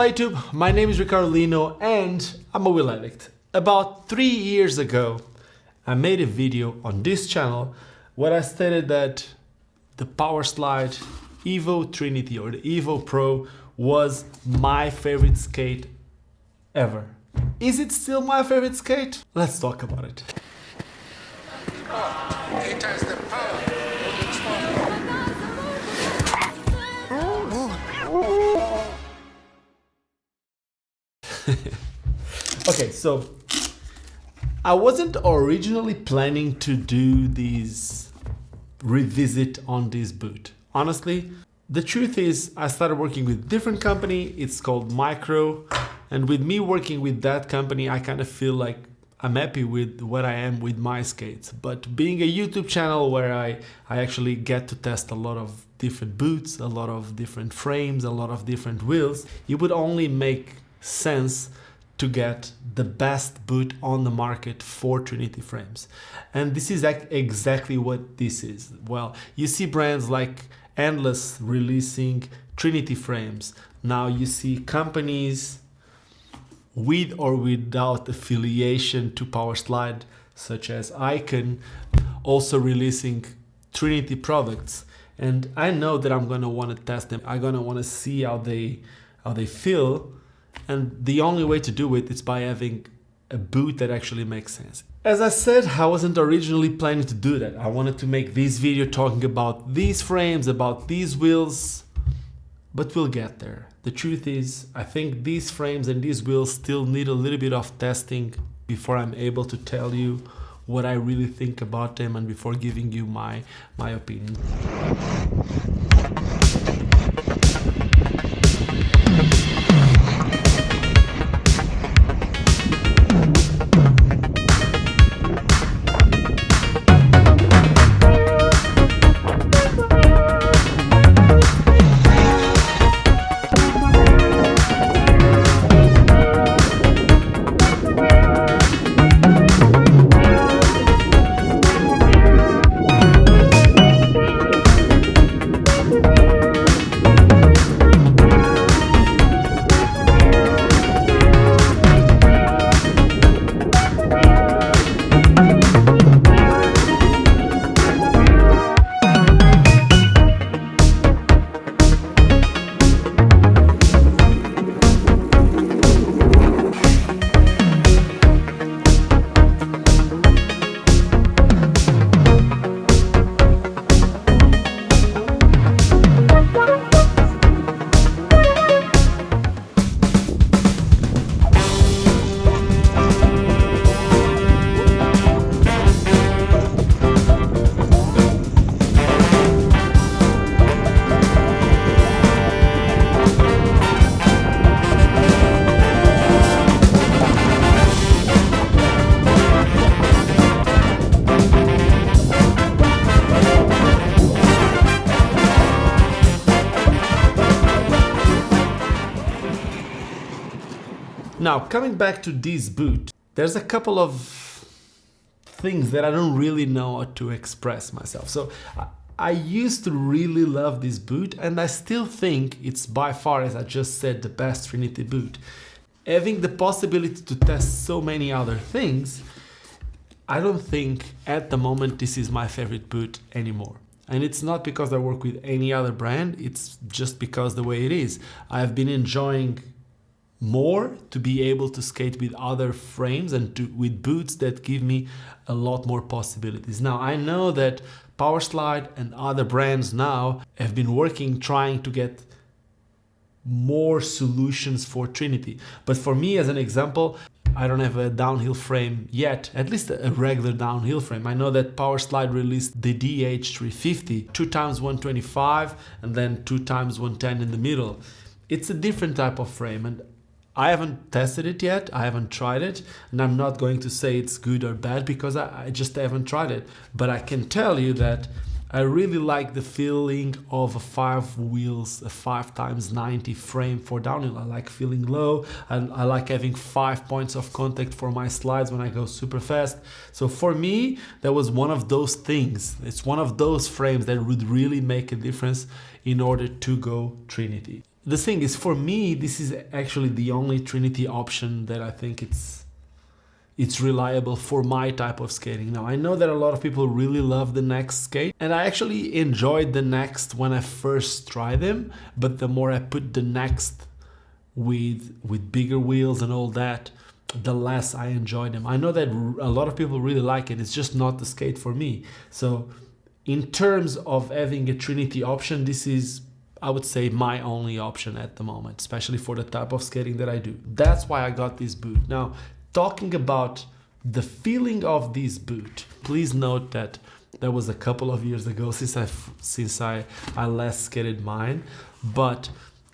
Hola YouTube, my name is Ricardo Lino and I'm a wheel addict. About 3 years ago, I made a video on this channel where I stated that the Powerslide Evo Trinity or the Evo Pro was my favorite skate ever. Is it still my favorite skate? Let's talk about it. Okay, so I wasn't originally planning to do this revisit on this boot. Honestly, the truth is I started working with a different company. It's called Micro. And with me working with that company, I kind of feel like I'm happy with what I am with my skates. But being a YouTube channel where I actually get to test a lot of different boots, a lot of different frames, a lot of different wheels, it would only make sense to get the best boot on the market for Trinity frames. And this is exactly what this is. Well, you see brands like Endless releasing Trinity frames. Now you see companies with or without affiliation to Powerslide, such as Icon, also releasing Trinity products. And I know that I'm gonna wanna test them. I'm gonna wanna see how they feel. And the only way to do it is by having a boot that actually makes sense. As I said, I wasn't originally planning to do that. I wanted to make this video talking about these frames, about these wheels, but we'll get there. The truth is, I think these frames and these wheels still need a little bit of testing before I'm able to tell you what I really think about them and before giving you my opinion. Now, coming back to this boot, there's a couple of things that I don't really know how to express myself. So I used to really love this boot and I still think it's by far, as I just said, the best Trinity boot. Having the possibility to test so many other things, I don't think at the moment this is my favorite boot anymore. And it's not because I work with any other brand, it's just because the way it is. I've been enjoying more to be able to skate with other frames and with boots that give me a lot more possibilities. Now, I know that Powerslide and other brands now have been working trying to get more solutions for Trinity. But for me, as an example, I don't have a downhill frame yet, at least a regular downhill frame. I know that Powerslide released the DH350, 2x125 and then 2x110 in the middle. It's a different type of frame and I haven't tested it yet, I haven't tried it, and I'm not going to say it's good or bad because I just haven't tried it. But I can tell you that I really like the feeling of a 5 wheels, a 5x90 frame for downhill. I like feeling low, and I like having 5 points of contact for my slides when I go super fast. So for me, that was one of those things. It's one of those frames that would really make a difference in order to go Trinity. the thing is, for me, this is actually the only Trinity option that I think it's reliable for my type of skating. Now, I know that a lot of people really love the Next skate, and I actually enjoyed the Next when I first tried them, but the more I put the Next with bigger wheels and all that, the less I enjoy them. I know that a lot of people really like it. It's just not the skate for me. So in terms of having a Trinity option, this is, I would say, my only option at the moment, especially for the type of skating that I do. That's why I got this boot. Now, talking about the feeling of this boot, please note that that was a couple of years ago since I last skated mine, but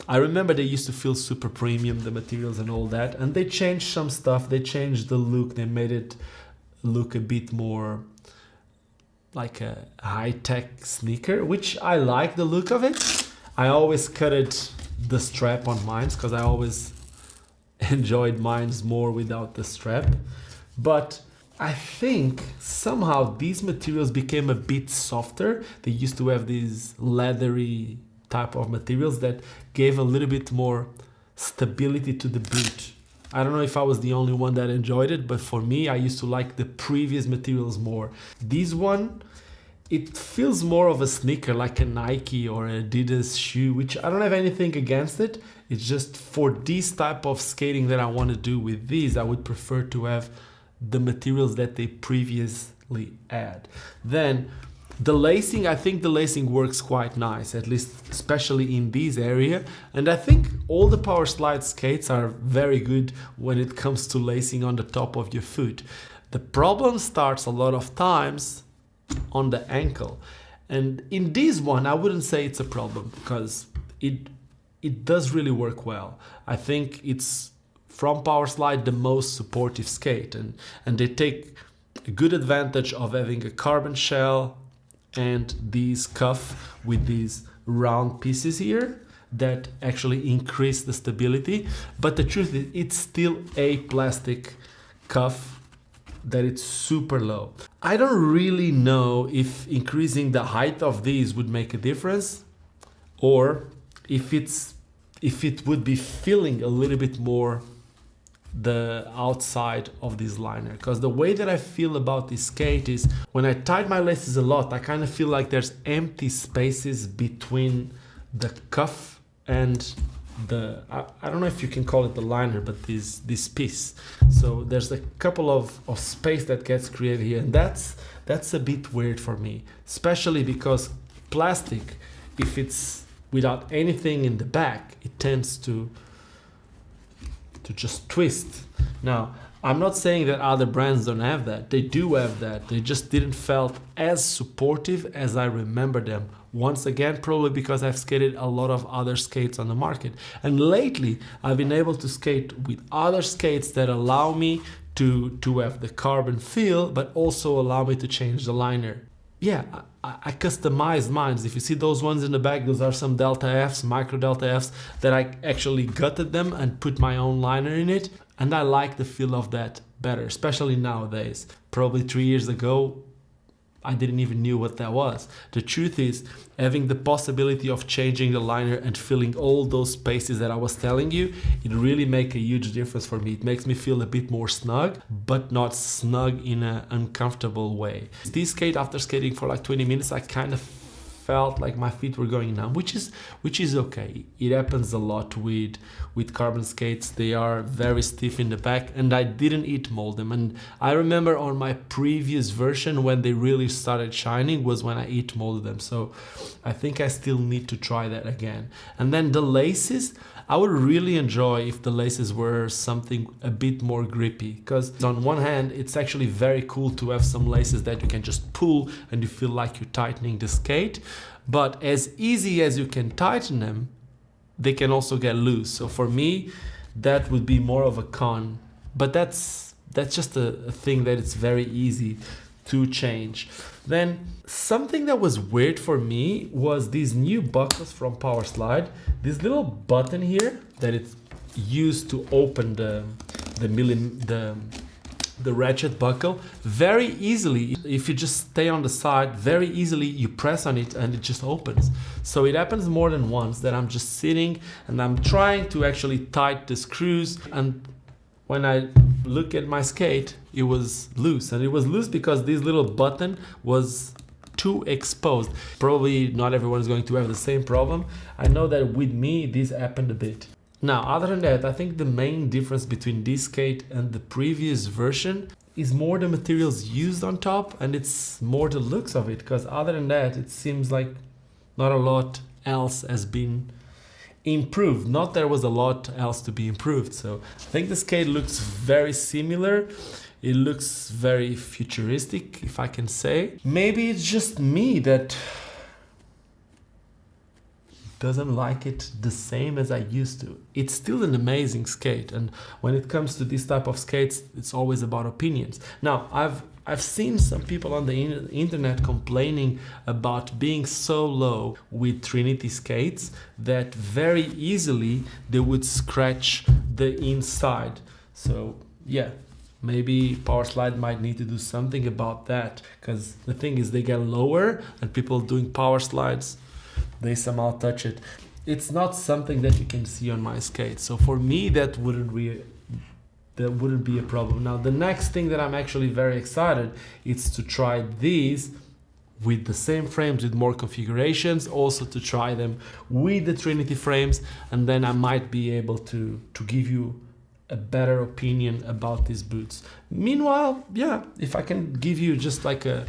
I remember they used to feel super premium, the materials and all that, and they changed some stuff. They changed the look. They made it look a bit more like a high-tech sneaker, which I like the look of it. I always cutted the strap on mine because I always enjoyed mines more without the strap. But I think somehow these materials became a bit softer. They used to have these leathery type of materials that gave a little bit more stability to the boot. I don't know if I was the only one that enjoyed it, but for me, I used to like the previous materials more. This one, it feels more of a sneaker, like a Nike or Adidas shoe, which I don't have anything against it. It's just for this type of skating that I want to do with these, I would prefer to have the materials that they previously had. Then the lacing, I think the lacing works quite nice, at least especially in this area. And I think all the Powerslide skates are very good when it comes to lacing on the top of your foot. The problem starts a lot of times on the ankle. And in this one, I wouldn't say it's a problem because it does really work well. I think it's, from Powerslide, the most supportive skate. And they take a good advantage of having a carbon shell and this cuff with these round pieces here that actually increase the stability. But the truth is, it's still a plastic cuff that it's super low. I don't really know if increasing the height of these would make a difference, or if it would be filling a little bit more the outside of this liner, because the way that I feel about this skate is when I tighten my laces a lot, I kind of feel like there's empty spaces between the cuff and the, I don't know if you can call it the liner, but this piece. So there's a couple of space that gets created here, and that's a bit weird for me, especially because plastic, if it's without anything in the back, it tends to just twist. Now, I'm not saying that other brands don't have that. They do have that. They just didn't felt as supportive as I remember them. Once again, probably because I've skated a lot of other skates on the market. And lately, I've been able to skate with other skates that allow me to have the carbon feel, but also allow me to change the liner. Yeah, I customized mine. If you see those ones in the back, those are some Delta Fs, micro Delta Fs, that I actually gutted them and put my own liner in it. And I like the feel of that better, especially nowadays. Probably 3 years ago, I didn't even knew what that was. The truth is, having the possibility of changing the liner and filling all those spaces that I was telling you, it really makes a huge difference for me. It makes me feel a bit more snug, but not snug in an uncomfortable way. This skate, after skating for like 20 minutes, I kind of felt like my feet were going numb, which is okay. It happens a lot with carbon skates. They are very stiff in the back, and I didn't heat mold them. And I remember on my previous version, when they really started shining was when I heat molded them. So I think I still need to try that again. And then the laces, I would really enjoy if the laces were something a bit more grippy, because on one hand, it's actually very cool to have some laces that you can just pull and you feel like you're tightening the skate. But as easy as you can tighten them, they can also get loose. So for me, that would be more of a con. But that's just a thing that it's very easy to change. Then something that was weird for me was these new buckles from Powerslide. This little button here that it's used to open the the ratchet buckle very easily. If you just stay on the side, very easily you press on it and it just opens. So it happens more than once that I'm just sitting and I'm trying to actually tighten the screws, and when I look at my skate, it was loose. And it was loose because this little button was too exposed. Probably not everyone is going to have the same problem. I know that with me, this happened a bit. Now, other than that, I think the main difference between this skate and the previous version is more the materials used on top, and it's more the looks of it, because other than that, it seems like not a lot else has been improved. Not there was a lot else to be improved. So I think the skate looks very similar. It looks very futuristic, if I can say. Maybe it's just me that doesn't like it the same as I used to. It's still an amazing skate, and when it comes to this type of skates, it's always about opinions. Now, I've seen some people on the internet complaining about being so low with Trinity skates that very easily they would scratch the inside. So yeah, maybe Powerslide might need to do something about that, because the thing is they get lower and people doing power slides, they somehow touch it. It's not something that you can see on my skate. So for me, that wouldn't be a problem. Now, the next thing that I'm actually very excited is to try these with the same frames with more configurations, also to try them with the Trinity frames, and then I might be able to give you a better opinion about these boots. Meanwhile, yeah, if I can give you just like an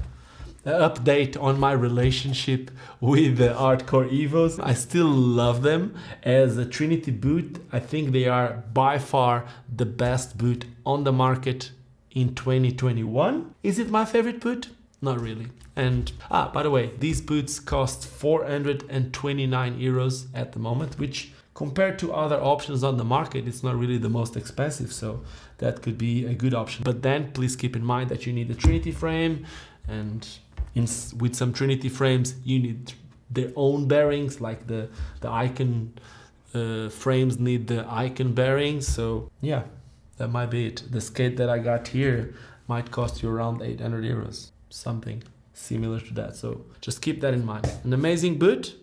update on my relationship with the hardcore Evos, I still love them as a Trinity boot. I think they are by far the best boot on the market in 2021. Is it my favorite boot? Not really. And by the way, these boots cost 429 euros at the moment, which compared to other options on the market, it's not really the most expensive, so that could be a good option. But then please keep in mind that you need a Trinity frame, and with some Trinity frames you need their own bearings, like the icon frames need the icon bearings. So yeah, that might be it. The skate that I got here might cost you around 800 euros, something similar to that. So just keep that in mind. An amazing boot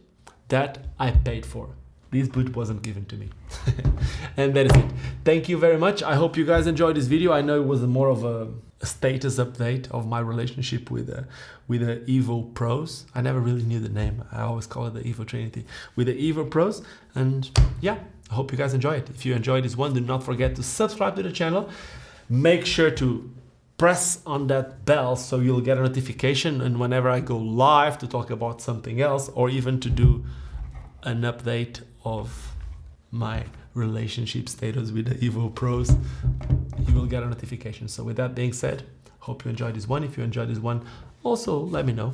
that I paid for. This boot wasn't given to me. And that is it. Thank you very much. I hope you guys enjoyed this video. I know it was more of a status update of my relationship with the Evo Pros. I never really knew the name. I always call it the Evo Trinity. With the Evo Pros. And yeah, I hope you guys enjoy it. If you enjoyed this one, do not forget to subscribe to the channel. Make sure to press on that bell so you'll get a notification, and whenever I go live to talk about something else, or even to do an update of my relationship status with the Evo Pros, you will get a notification. So with that being said, hope you enjoyed this one. If you enjoyed this one, also let me know.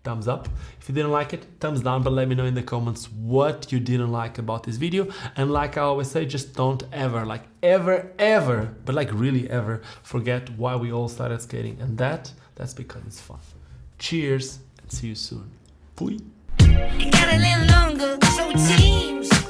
Thumbs up. If you didn't like it, thumbs down, but let me know in the comments what you didn't like about this video. And like I always say, just don't ever, like ever, but like really ever forget why we all started skating. And that's because it's fun. Cheers, and see you soon. Bye. It got a little longer, so it seems.